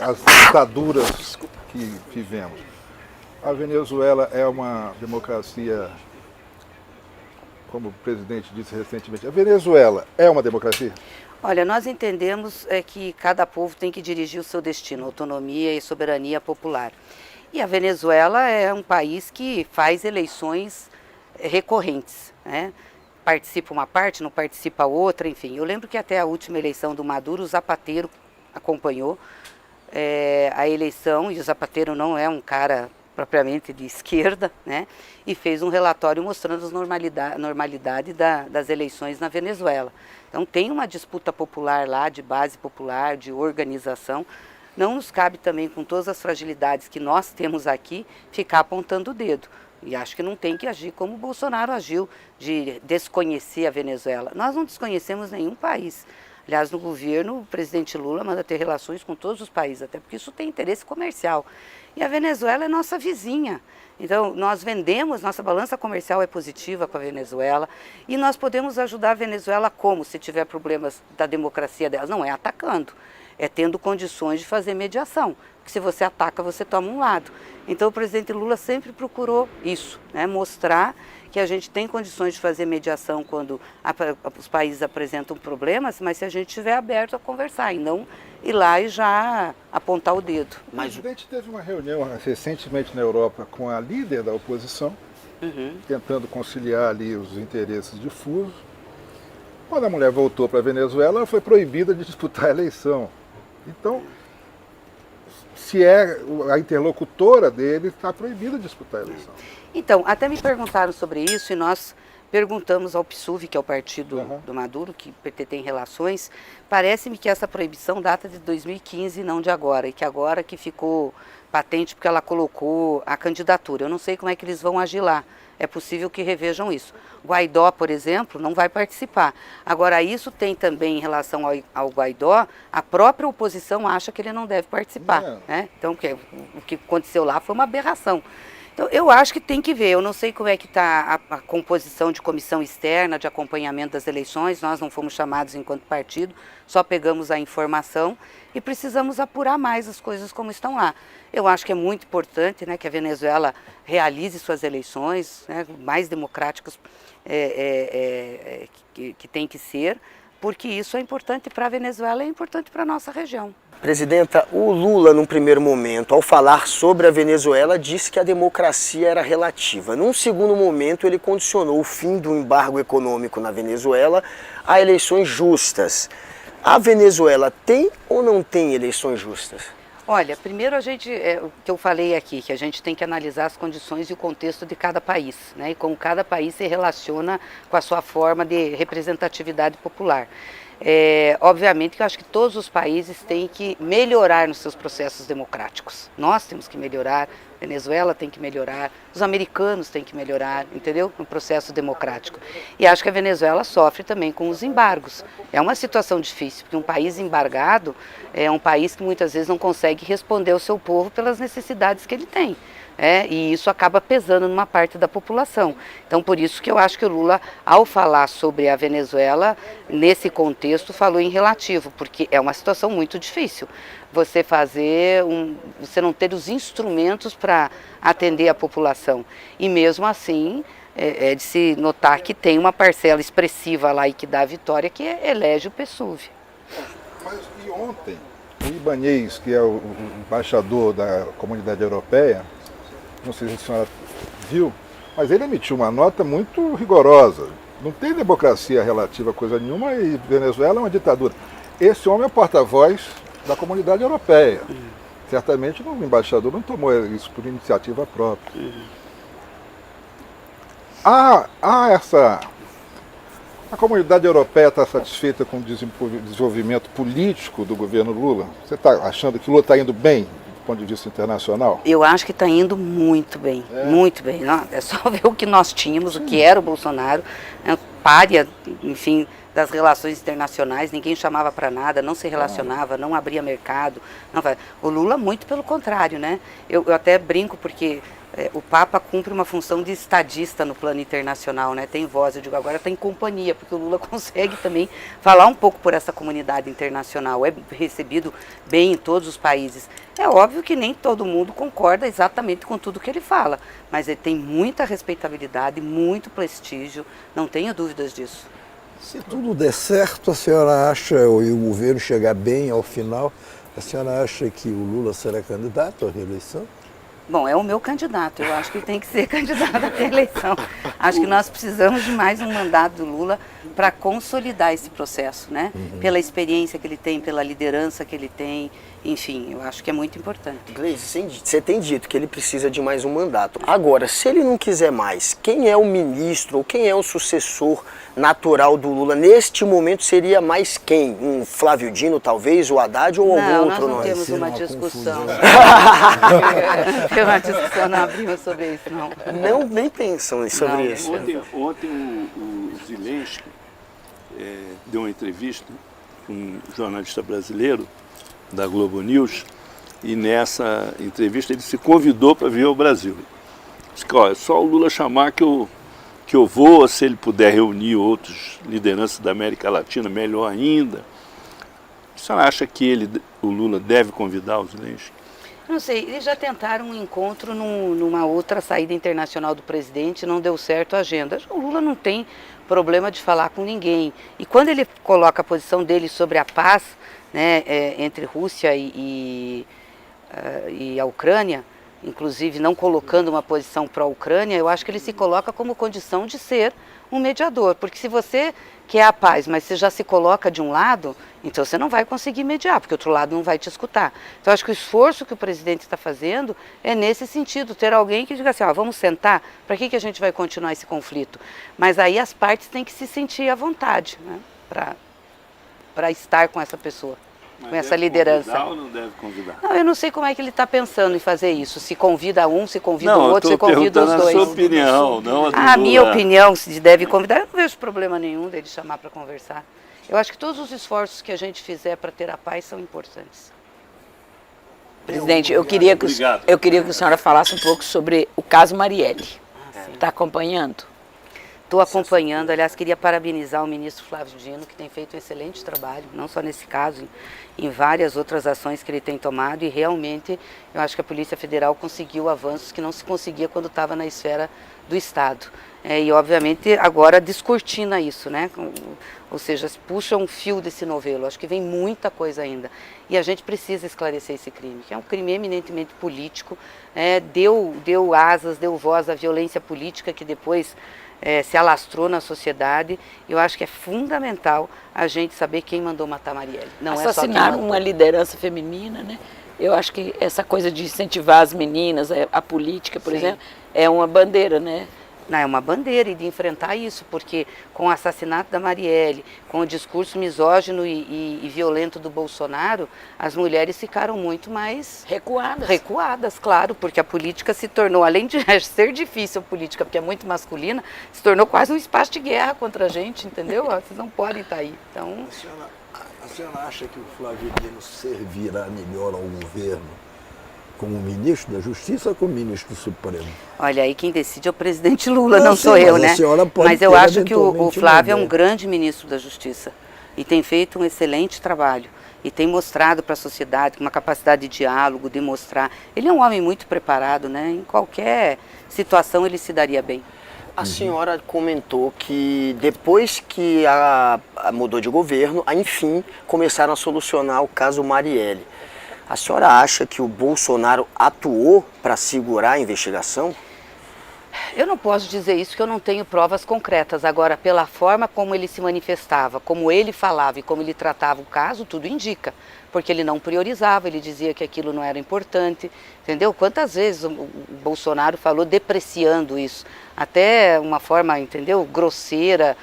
as ditaduras que vivemos. A Venezuela é uma democracia, como o presidente disse recentemente, a Venezuela é uma democracia? Olha, nós entendemos que cada povo tem que dirigir o seu destino, autonomia e soberania popular. E a Venezuela é um país que faz eleições recorrentes, né? Participa uma parte, não participa outra, enfim. Eu lembro que até a última eleição do Maduro, o Zapatero acompanhou a eleição, e o Zapatero não é um cara propriamente de esquerda, né? E fez um relatório mostrando as normalidade das eleições na Venezuela. Então tem uma disputa popular lá, de base popular, de organização. Não nos cabe também, com todas as fragilidades que nós temos aqui, ficar apontando o dedo. E acho que não tem que agir como o Bolsonaro agiu, de desconhecer a Venezuela. Nós não desconhecemos nenhum país. Aliás, no governo, o presidente Lula manda ter relações com todos os países, até porque isso tem interesse comercial. E a Venezuela é nossa vizinha. Então, nós vendemos, nossa balança comercial é positiva com a Venezuela, e nós podemos ajudar a Venezuela como, se tiver problemas da democracia dela? Não é atacando, é tendo condições de fazer mediação. Porque se você ataca, você toma um lado. Então, o presidente Lula sempre procurou isso, né? Mostrar que a gente tem condições de fazer mediação quando os países apresentam problemas, mas se a gente estiver aberto a conversar e não ir lá e já apontar o dedo. O presidente teve uma reunião recentemente na Europa com a líder da oposição, tentando conciliar ali os interesses difusos. Quando a mulher voltou para a Venezuela, ela foi proibida de disputar a eleição. Então, se é a interlocutora dele, está proibida de disputar a eleição. Então, até me perguntaram sobre isso e nós perguntamos ao PSUV, que é o partido do Maduro, que o PT tem relações. Parece-me que essa proibição data de 2015, não de agora, e que agora que ficou patente porque ela colocou a candidatura. Eu não sei como é que eles vão agir lá. É possível que revejam isso. Guaidó, por exemplo, não vai participar. Agora, isso tem também em relação ao Guaidó, a própria oposição acha que ele não deve participar. Né? Então, o que aconteceu lá foi uma aberração. Então, eu acho que tem que ver. Eu não sei como é que está a composição de comissão externa de acompanhamento das eleições. Nós não fomos chamados enquanto partido, só pegamos a informação e precisamos apurar mais as coisas como estão lá. Eu acho que é muito importante, né, que a Venezuela realize suas eleições, né, mais democráticas que tem que ser, porque isso é importante para a Venezuela e é importante para a nossa região. Presidenta, o Lula, num primeiro momento, ao falar sobre a Venezuela, disse que a democracia era relativa. Num segundo momento, ele condicionou o fim do embargo econômico na Venezuela a eleições justas. A Venezuela tem ou não tem eleições justas? Olha, primeiro o que eu falei aqui, que a gente tem que analisar as condições e o contexto de cada país, né? E como cada país se relaciona com a sua forma de representatividade popular. Obviamente que eu acho que todos os países têm que melhorar nos seus processos democráticos. Nós temos que melhorar, a Venezuela tem que melhorar, os americanos têm que melhorar, entendeu? No processo democrático. E acho que a Venezuela sofre também com os embargos. É uma situação difícil, porque um país embargado é um país que muitas vezes não consegue responder ao seu povo pelas necessidades que ele tem. E isso acaba pesando numa parte da população. Então, por isso que eu acho que o Lula, ao falar sobre a Venezuela, nesse contexto, falou em relativo, porque é uma situação muito difícil. Você você não ter os instrumentos para atender a população. E mesmo assim, é de se notar que tem uma parcela expressiva lá e que dá a vitória, que elege o PSUV. Mas e ontem, o Ibanez, que é o embaixador da Comunidade Europeia, não sei se a senhora viu, mas ele emitiu uma nota muito rigorosa. Não tem democracia relativa a coisa nenhuma e Venezuela é uma ditadura. Esse homem é o porta-voz da Comunidade Europeia. Certamente o embaixador não tomou isso por iniciativa própria. A Comunidade Europeia está satisfeita com o desenvolvimento político do governo Lula? Você está achando que o Lula está indo bem? Do ponto de vista internacional? Eu acho que está indo muito bem, muito bem. Não, é só ver o que nós tínhamos, o que era o Bolsonaro, pária, enfim, das relações internacionais, ninguém chamava para nada, não se relacionava, não abria mercado. O Lula, muito pelo contrário, né? Eu até brinco porque o Papa cumpre uma função de estadista no plano internacional, né? Tem voz, eu digo, agora está em companhia, porque o Lula consegue também falar um pouco por essa comunidade internacional, é recebido bem em todos os países. É óbvio que nem todo mundo concorda exatamente com tudo que ele fala, mas ele tem muita respeitabilidade, muito prestígio, não tenho dúvidas disso. Se tudo der certo, a senhora acha, e o governo chegar bem ao final, a senhora acha que o Lula será candidato à reeleição? Bom, é o meu candidato, eu acho que ele tem que ser candidato à reeleição. Acho que nós precisamos de mais um mandato do Lula para consolidar esse processo, né? Pela experiência que ele tem, pela liderança que ele tem, enfim, eu acho que é muito importante. Gleice, você tem dito que ele precisa de mais um mandato. Agora, se ele não quiser mais, quem é o ministro ou quem é o sucessor natural do Lula neste momento seria mais quem? Um Flávio Dino, talvez, o Haddad ou algum outro nós não nome? temos uma discussão. Não abrimos sobre isso, não. Não, nem pensam sobre Não. isso. Ontem o Zelensky deu uma entrevista com um jornalista brasileiro da Globo News e nessa entrevista ele se convidou para vir ao Brasil. Disse que, é só o Lula chamar que eu vou, se ele puder reunir outros lideranças da América Latina, melhor ainda. Você acha que o Lula deve convidar os Zelensky? Não sei, eles já tentaram um encontro numa outra saída internacional do presidente, não deu certo a agenda. O Lula não tem problema de falar com ninguém. E quando ele coloca a posição dele sobre a paz, né, entre Rússia e a Ucrânia, inclusive não colocando uma posição para a Ucrânia, eu acho que ele se coloca como condição de ser um mediador, porque se você quer a paz, mas você já se coloca de um lado, então você não vai conseguir mediar, porque o outro lado não vai te escutar. Então acho que o esforço que o presidente está fazendo é nesse sentido, ter alguém que diga assim, vamos sentar, para que a gente vai continuar esse conflito? Mas aí as partes têm que se sentir à vontade, né, para estar com essa pessoa. Com essa liderança. Convidar ou não deve convidar? Não, eu não sei como é que ele está pensando em fazer isso. Se convida um, se convida o outro, se convida os dois. Não, eu estou perguntando a sua opinião, não a do A minha Lula. opinião, se deve convidar, eu não vejo problema nenhum dele chamar para conversar. Eu acho que todos os esforços que a gente fizer para ter a paz são importantes. Presidente, eu queria que a senhora falasse um pouco sobre o caso Marielle. Está acompanhando? Estou acompanhando, aliás, queria parabenizar o ministro Flávio Dino, que tem feito um excelente trabalho, não só nesse caso, em várias outras ações que ele tem tomado, e realmente eu acho que a Polícia Federal conseguiu avanços que não se conseguia quando estava na esfera do Estado. E obviamente agora descortina isso, né? Ou seja, puxa um fio desse novelo, acho que vem muita coisa ainda. E a gente precisa esclarecer esse crime, que é um crime eminentemente político, deu asas, deu voz à violência política que depois se alastrou na sociedade. Eu acho que é fundamental a gente saber quem mandou matar Marielle. Não assassinaram uma liderança feminina, né? Eu acho que essa coisa de incentivar as meninas, a política, por exemplo, é uma bandeira, né? Não, é uma bandeira e de enfrentar isso, porque com o assassinato da Marielle, com o discurso misógino e violento do Bolsonaro, as mulheres ficaram muito mais recuadas, claro, porque a política se tornou, além de ser difícil a política, porque é muito masculina, se tornou quase um espaço de guerra contra a gente, entendeu? Vocês não podem estar aí. Então... A senhora acha que o Flávio Dino servirá melhor ao governo como ministro da Justiça ou como ministro supremo? Olha, aí quem decide é o presidente Lula, não sou eu, né? Mas eu acho que o Flávio é um grande ministro da Justiça e tem feito um excelente trabalho e tem mostrado para a sociedade uma capacidade de diálogo, de mostrar. Ele é um homem muito preparado, né? Em qualquer situação ele se daria bem. A senhora comentou que depois que mudou de governo, enfim, começaram a solucionar o caso Marielle. A senhora acha que o Bolsonaro atuou para segurar a investigação? Eu não posso dizer isso, que eu não tenho provas concretas. Agora, pela forma como ele se manifestava, como ele falava e como ele tratava o caso, tudo indica. Porque ele não priorizava, ele dizia que aquilo não era importante, entendeu? Quantas vezes o Bolsonaro falou depreciando isso? Até uma forma, entendeu, grosseira,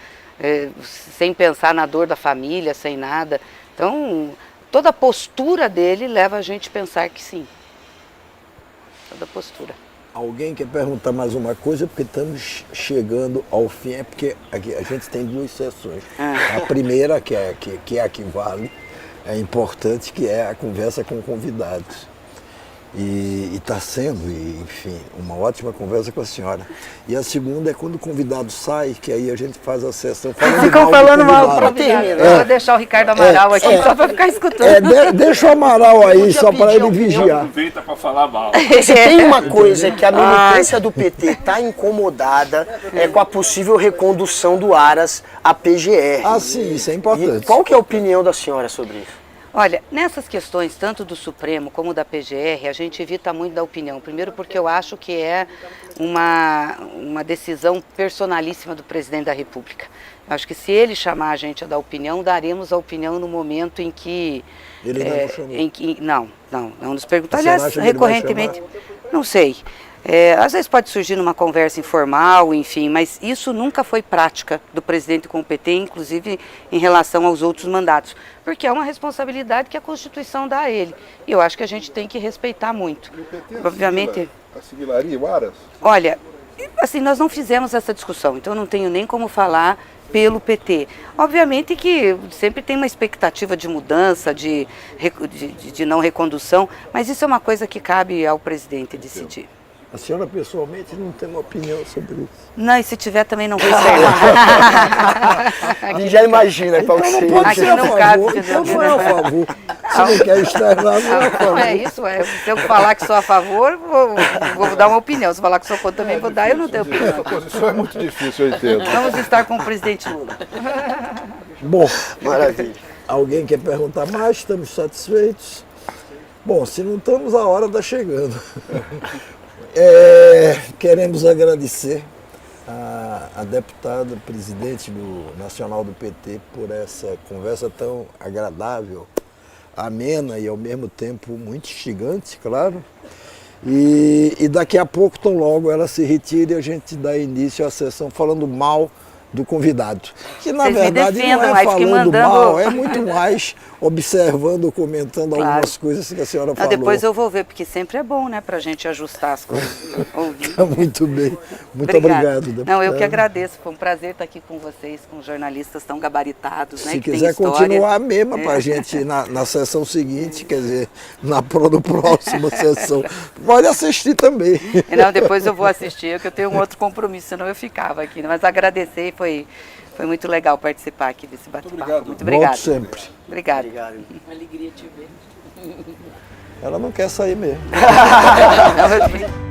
sem pensar na dor da família, sem nada. Então, toda a postura dele leva a gente a pensar que sim. Toda a postura. Alguém quer perguntar mais uma coisa, porque estamos chegando ao fim, porque aqui a gente tem duas sessões. A primeira, que é a que vale, é importante, que é a conversa com convidados. E está sendo, enfim, uma ótima conversa com a senhora. E a segunda é quando o convidado sai, que aí a gente faz a sessão Ficam falando mal do para convidado. terminar. Eu vou deixar o Ricardo Amaral aqui só para ficar escutando. Deixa o Amaral aí, só para ele vigiar. Aproveita para falar mal. Se tem uma coisa que a militância do PT está incomodada é com a possível recondução do Aras à PGR. Ah, sim, isso é E importante. qual que é a opinião da senhora sobre isso? Olha, nessas questões, tanto do Supremo como da PGR, a gente evita muito da opinião. Primeiro porque eu acho que é uma decisão personalíssima do presidente da República. Eu acho que se ele chamar a gente a dar opinião, daremos a opinião no momento em que... Ele ainda não chamou. Não nos perguntou. A senhora Aliás, acha que ele vai recorrentemente, não sei. Às vezes pode surgir numa conversa informal, enfim, mas isso nunca foi prática do presidente com o PT, inclusive em relação aos outros mandatos, porque é uma responsabilidade que a Constituição dá a ele. E eu acho que a gente tem que respeitar muito. E o PT Obviamente, assimilaria o Aras? olha, assim, nós não fizemos essa discussão, então eu não tenho nem como falar pelo PT. Obviamente que sempre tem uma expectativa de mudança, de não recondução, mas isso é uma coisa que cabe ao presidente decidir. A senhora pessoalmente não tem uma opinião sobre isso. Não, e se tiver também não vou ser. A gente já imagina qual que Então não seria. pode Aqui ser a não favor, cabe, então entendeu? não é a favor. Se não quer externar, não é a favor. Não é isso, se eu falar que sou a favor, vou dar uma opinião. Se falar que sou contra, também vou dar, eu não tenho opinião. Essa posição é muito difícil, eu entendo. Vamos estar com o presidente Lula. Bom, Maravilha. alguém quer perguntar mais? Estamos satisfeitos? Bom, se não estamos, a hora está chegando. Queremos agradecer a deputada, presidente nacional do PT, por essa conversa tão agradável, amena e ao mesmo tempo muito instigante, claro. E daqui a pouco, tão logo, ela se retira e a gente dá início à sessão falando mal do convidado. Que na Vocês me verdade defendam, não aí é fiquem falando mandando- mal, é muito mais observando, comentando Claro. algumas coisas que a senhora Não, falou. depois eu vou ver, porque sempre é bom, né, pra gente ajustar as coisas. Ouvir. Muito bem. Muito obrigado, deputada. Não, eu que agradeço. Foi um prazer estar aqui com vocês, com jornalistas tão gabaritados, né? Se que tem quiser história. continuar mesmo para a gente na sessão seguinte, quer dizer, na próxima sessão, pode assistir também. Não, depois eu vou assistir, que eu tenho um outro compromisso, senão eu ficava aqui. Mas agradecer, foi muito legal participar aqui desse bate-papo. obrigado. Muito obrigada. Volto sempre. Obrigada. Obrigado. Uma alegria te ver. Ela não quer sair mesmo. Não, eu-